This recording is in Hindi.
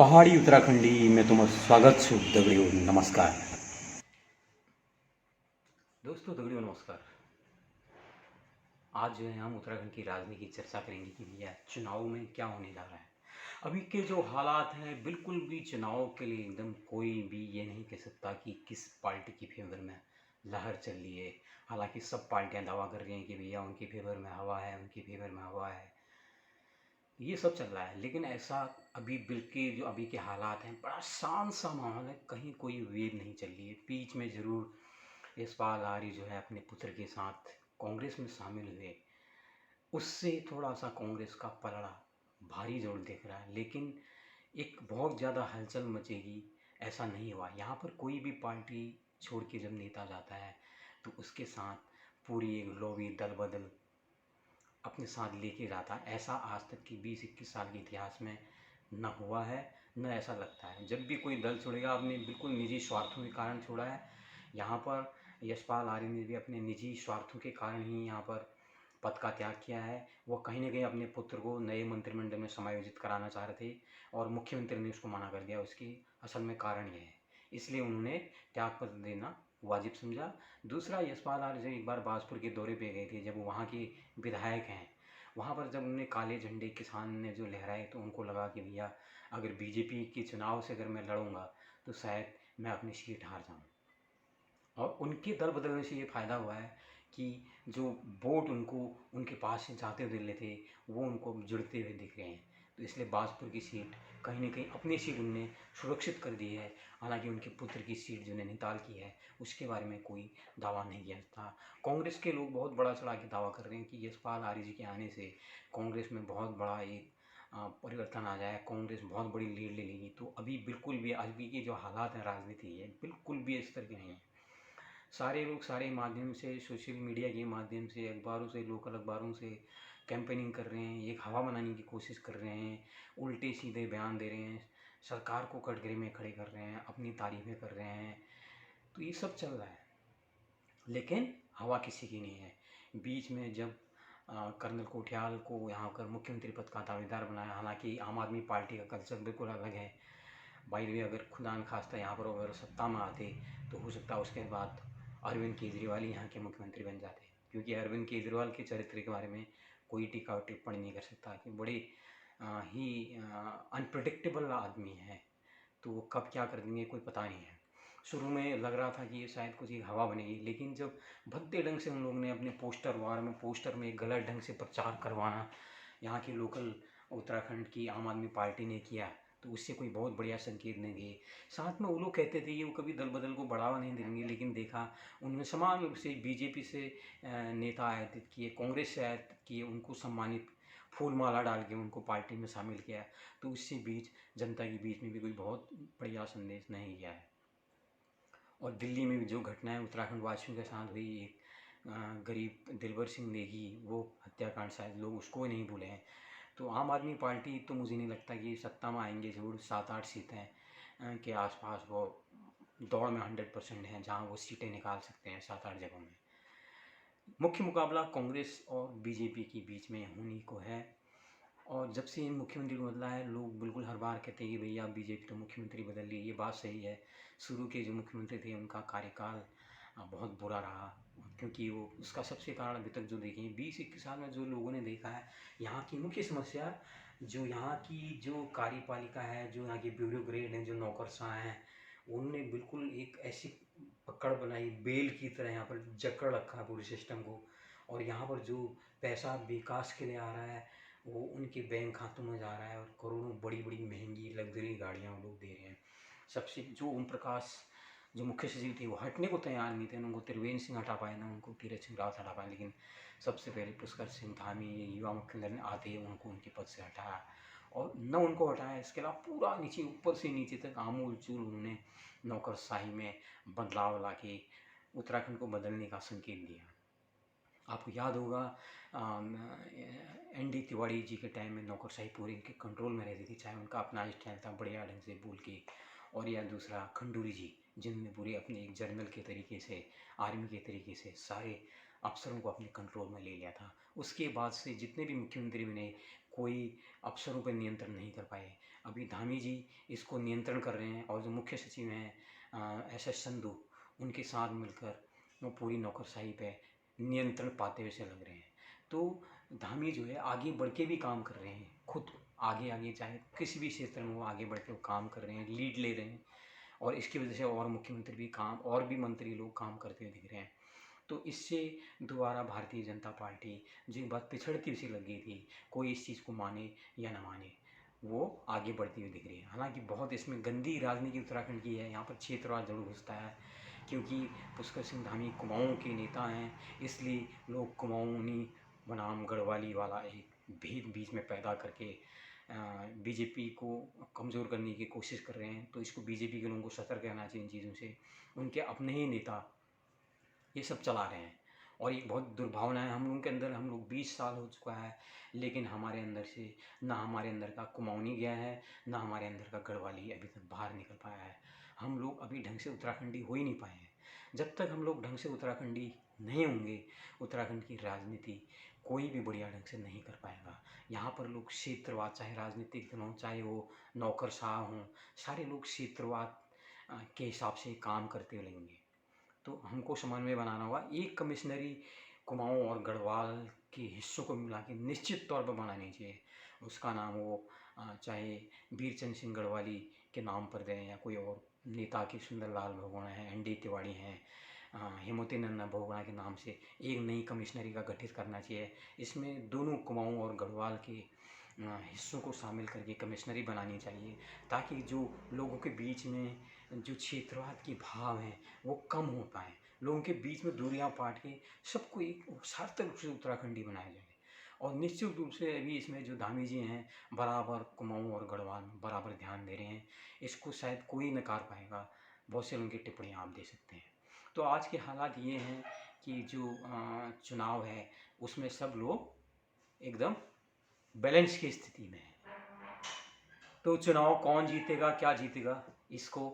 पहाड़ी उत्तराखंडी में तुम्हारा स्वागत छू दगड़ियों नमस्कार। दोस्तों दगड़ियों नमस्कार। आज जो है हम उत्तराखंड की राजनीति की चर्चा करेंगे कि भैया चुनाव में क्या होने जा रहा है। अभी के जो हालात हैं बिल्कुल भी चुनाव के लिए एकदम कोई भी ये नहीं कह सकता कि किस पार्टी की फेवर में लहर चल रही है। हालांकि सब पार्टियां दावा कर रही हैं कि भैया उनकी फेवर में हवा है, उनकी फेवर में हवा है, ये सब चल रहा है। लेकिन ऐसा अभी बिल्कुल जो अभी के हालात हैं बड़ा शांत सा माहौल है, कहीं कोई वेव नहीं चल रही है। बीच में ज़रूर यशपाल आर्य जो है अपने पुत्र के साथ कांग्रेस में शामिल हुए, उससे थोड़ा सा कांग्रेस का पलड़ा भारी जरूर दिख रहा है। लेकिन एक बहुत ज़्यादा हलचल मचेगी ऐसा नहीं हुआ। यहाँ पर कोई भी पार्टी छोड़ के जब नेता जाता है तो उसके साथ पूरी एक लॉबी दल बदल अपने साथ लेके जाता है। ऐसा आज तक की 20-21 साल के इतिहास में न हुआ है, न ऐसा लगता है। जब भी कोई दल छोड़ेगा अपने बिल्कुल निजी स्वार्थों के कारण छोड़ा है। यहाँ पर यशपाल आर्य ने भी अपने निजी स्वार्थों के कारण ही यहाँ पर पद का त्याग किया है। वो कहीं न कहीं अपने पुत्र को नए मंत्रिमंडल में समायोजित कराना चाह रहे थे और मुख्यमंत्री ने उसको मना कर दिया। उसकी असल में कारण ये है, इसलिए उन्होंने त्यागपत्र देना वाजिब समझा। दूसरा, यशपाल आर्य जब एक बार बाजपुर के दौरे पे गए थे, जब वो वहाँ के विधायक हैं, वहाँ पर जब उन्होंने काले झंडे किसान ने जो लहराए तो उनको लगा कि भैया अगर बीजेपी के चुनाव से अगर मैं लड़ूंगा तो शायद मैं अपनी सीट हार जाऊँ। और उनके दल बदलने से ये फ़ायदा हुआ है कि जो वोट उनको उनके पास से जाते हुए दिल थे वो उनको जुड़ते हुए दिख रहे हैं। तो इसलिए बाजपुर की सीट कहीं ना कहीं अपनी सीट उनने सुरक्षित कर दी है। हालांकि उनके पुत्र की सीट जो नैनीताल की है उसके बारे में कोई दावा नहीं किया था। कांग्रेस के लोग बहुत बड़ा चढ़ा के दावा कर रहे हैं कि यशपाल आर्य जी के आने से कांग्रेस में बहुत बड़ा एक परिवर्तन आ जाए, कांग्रेस बहुत बड़ी लीड ले लेगी। तो अभी बिल्कुल भी अभी के जो हालात हैं राजनीति है बिल्कुल भी स्तर के नहीं है। सारे लोग सारे माध्यम से, सोशल मीडिया के माध्यम से, अखबारों से, लोकल अखबारों से कैंपेनिंग कर रहे हैं, एक हवा बनाने की कोशिश कर रहे हैं, उल्टे सीधे बयान दे रहे हैं, सरकार को कटघरे में खड़े कर रहे हैं, अपनी तारीफें कर रहे हैं। तो ये सब चल रहा है लेकिन हवा किसी की नहीं है। बीच में जब कर्नल कोठियाल को यहाँ कर मुख्यमंत्री पद का दावेदार बनाया, हालांकि आम आदमी पार्टी का कल्चर बिल्कुल अलग है। बाई द वे, अगर खुदा न खास्ता यहाँ पर अगर सत्ता में आते तो हो सकता है उसके बाद अरविंद केजरीवाल यहाँ के मुख्यमंत्री बन जाते, क्योंकि अरविंद केजरीवाल के चरित्र के बारे में कोई टीका और टिप्पणी नहीं कर सकता कि बड़े ही अनप्रडिक्टेबल आदमी है। तो वो कब क्या कर देंगे कोई पता नहीं है। शुरू में लग रहा था कि ये शायद कुछ एक हवा बनेगी, लेकिन जब भद्दे ढंग से उन लोगों ने अपने पोस्टर में गलत ढंग से प्रचार करवाना यहाँ की लोकल उत्तराखंड की आम आदमी पार्टी ने किया, तो उससे कोई बहुत बढ़िया संकेत नहीं दिए। साथ में वो लोग कहते थे कि वो कभी दल बदल को बढ़ावा नहीं देंगे, लेकिन देखा उन्होंने समान रूप से बीजेपी से नेता आयातित किए, कांग्रेस से आयातित किए, उनको सम्मानित फूल माला डाल के उनको पार्टी में शामिल किया। तो उससे बीच जनता के बीच में भी कोई बहुत बढ़िया संदेश नहीं गया है। और दिल्ली में भी जो घटनाएं उत्तराखंड वासियों के साथ हुई, एक गरीब दिलवर सिंह नेगी वो हत्याकांड, शायद लोग उसको नहीं भूले हैं। तो आम आदमी पार्टी तो मुझे नहीं लगता कि सत्ता में आएंगे। जरूर 7-8 सीटें के आसपास वो दौड़ में 100% हैं, जहां वो सीटें निकाल सकते हैं 7-8 जगहों में। मुख्य मुकाबला कांग्रेस और बीजेपी के बीच में होने को है। और जब से मुख्यमंत्री को बदला है, लोग बिल्कुल हर बार कहते हैं कि भैया बीजेपी तो मुख्यमंत्री बदल रही है। ये बात सही है। शुरू के जो मुख्यमंत्री थे उनका कार्यकाल बहुत बुरा रहा, क्योंकि वो उसका सबसे कारण अभी तक जो देखें 20-21 साल में जो लोगों ने देखा है, यहाँ की मुख्य समस्या जो यहाँ की जो कार्यपालिका है, जो यहाँ की ब्यूरोक्रेट हैं, जो नौकरशाह हैं, उनने बिल्कुल एक ऐसी पकड़ बनाई, बेल की तरह यहाँ पर जकड़ रखा है पूरे सिस्टम को। और यहाँ पर जो पैसा विकास के लिए आ रहा है वो उनके बैंक खातों में जा रहा है, और करोड़ों बड़ी बड़ी महंगी लग्जरी गाड़ियाँ वो लोग दे रहे हैं। सबसे जो ओम प्रकाश जो मुख्य सचिव थे वो हटने को तैयार नहीं थे, उनको त्रिवेंद्र सिंह हटा पाए, ना उनको तीरथ सिंह रावत हटा पाए। लेकिन सबसे पहले पुष्कर सिंह धामी युवा मुख्यमंत्री ने आते ही उनको उनके पद से हटाया, और न उनको हटाया, इसके अलावा पूरा नीचे ऊपर से नीचे तक आमूल चूल उन्होंने नौकरशाही में बदलाव ला के उत्तराखंड को बदलने का संकेत दिया। आपको याद होगा एन डी तिवारी जी के टाइम में नौकरशाही पूरी इनके कंट्रोल में रहती थी, चाहे उनका अपना स्टाइल था बढ़िया ढंग से बोल के। और या दूसरा खंडूरी जी, जिन्होंने पूरे अपने एक जर्नल के तरीके से, आर्मी के तरीके से सारे अफसरों को अपने कंट्रोल में ले लिया था। उसके बाद से जितने भी मुख्यमंत्री बने कोई अफसरों पर नियंत्रण नहीं कर पाए। अभी धामी जी इसको नियंत्रण कर रहे हैं और जो मुख्य सचिव हैं एस संधू, उनके साथ मिलकर वो पूरी नौकरशाही पे नियंत्रण पाते हुए से लग रहे हैं। तो धामी जो है आगे बढ़ के भी काम कर रहे हैं, खुद आगे आगे चाहे किसी भी क्षेत्र में वो आगे बढ़ के वो काम कर रहे हैं, लीड ले रहे हैं। और इसकी वजह से और मुख्यमंत्री भी काम और भी मंत्री लोग काम करते हुए दिख रहे हैं। तो इससे दोबारा भारतीय जनता पार्टी जो एक बात पिछड़ती सी लग गई थी, कोई इस चीज़ को माने या न माने, वो आगे बढ़ती हुई दिख रही है। हालांकि बहुत इसमें गंदी राजनीति उत्तराखंड की है, यहाँ पर क्षेत्रवाद जरूर घुसता है, क्योंकि पुष्कर सिंह धामी कुमाऊँ के नेता हैं, इसलिए लोग कुमाऊनी बनाम गढ़वाली वाला एक भेद बीच में पैदा करके बीजेपी को कमज़ोर करने की कोशिश कर रहे हैं। तो इसको बीजेपी के लोगों को सतर्क रहना चाहिए इन चीज़ों से। उनके अपने ही नेता ये सब चला रहे हैं और ये बहुत दुर्भावना है हम लोगों के अंदर। हम लोग 20 साल हो चुका है, लेकिन हमारे अंदर से ना हमारे अंदर का कुमाऊनी गया है, ना हमारे अंदर का गढ़वाली अभी तक बाहर निकल पाया है। हम लोग अभी ढंग से उत्तराखंडी हो ही नहीं पाए हैं। जब तक हम लोग ढंग से उत्तराखंडी नहीं होंगे, उत्तराखंड की राजनीति कोई भी बढ़िया ढंग से नहीं कर पाएगा। यहाँ पर लोग क्षेत्रवाद, चाहे राजनीतिक दल हों, चाहे वो नौकरशाह हों, सारे लोग क्षेत्रवाद के हिसाब से काम करते हुए लगेंगे। तो हमको समन्वय बनाना होगा। एक कमिश्नरी कुमाऊँ और गढ़वाल के हिस्सों को मिला के निश्चित तौर पर बनानी चाहिए। उसका नाम वो चाहे वीरचंद सिंह गढ़वाली के नाम पर दें या कोई और नेता के सुंदरलाल बहुगुणा हैं, एन डी तिवारी हैं, हेमवती नंदा बहुगुणा के नाम से एक नई कमिश्नरी का गठित करना चाहिए। इसमें दोनों कुमाऊँ और गढ़वाल के हिस्सों को शामिल करके कमिश्नरी बनानी चाहिए, ताकि जो लोगों के बीच में जो क्षेत्रवाद के भाव हैं वो कम हो पाएँ। लोगों के बीच में दूरियां पाट के सबको एक सार्थक रूप से उत्तराखंडी बनाया जाए। और निश्चित रूप से अभी इसमें जो धामी जी हैं बराबर कुमाऊँ और गढ़वाल में बराबर ध्यान दे रहे हैं। इसको शायद कोई नकार पाएगा। बहुत से लोगों की टिप्पणियाँ आप दे सकते हैं। तो आज के हालात ये हैं कि जो चुनाव है उसमें सब लोग एकदम बैलेंस की स्थिति में है। तो चुनाव कौन जीतेगा, क्या जीतेगा, इसको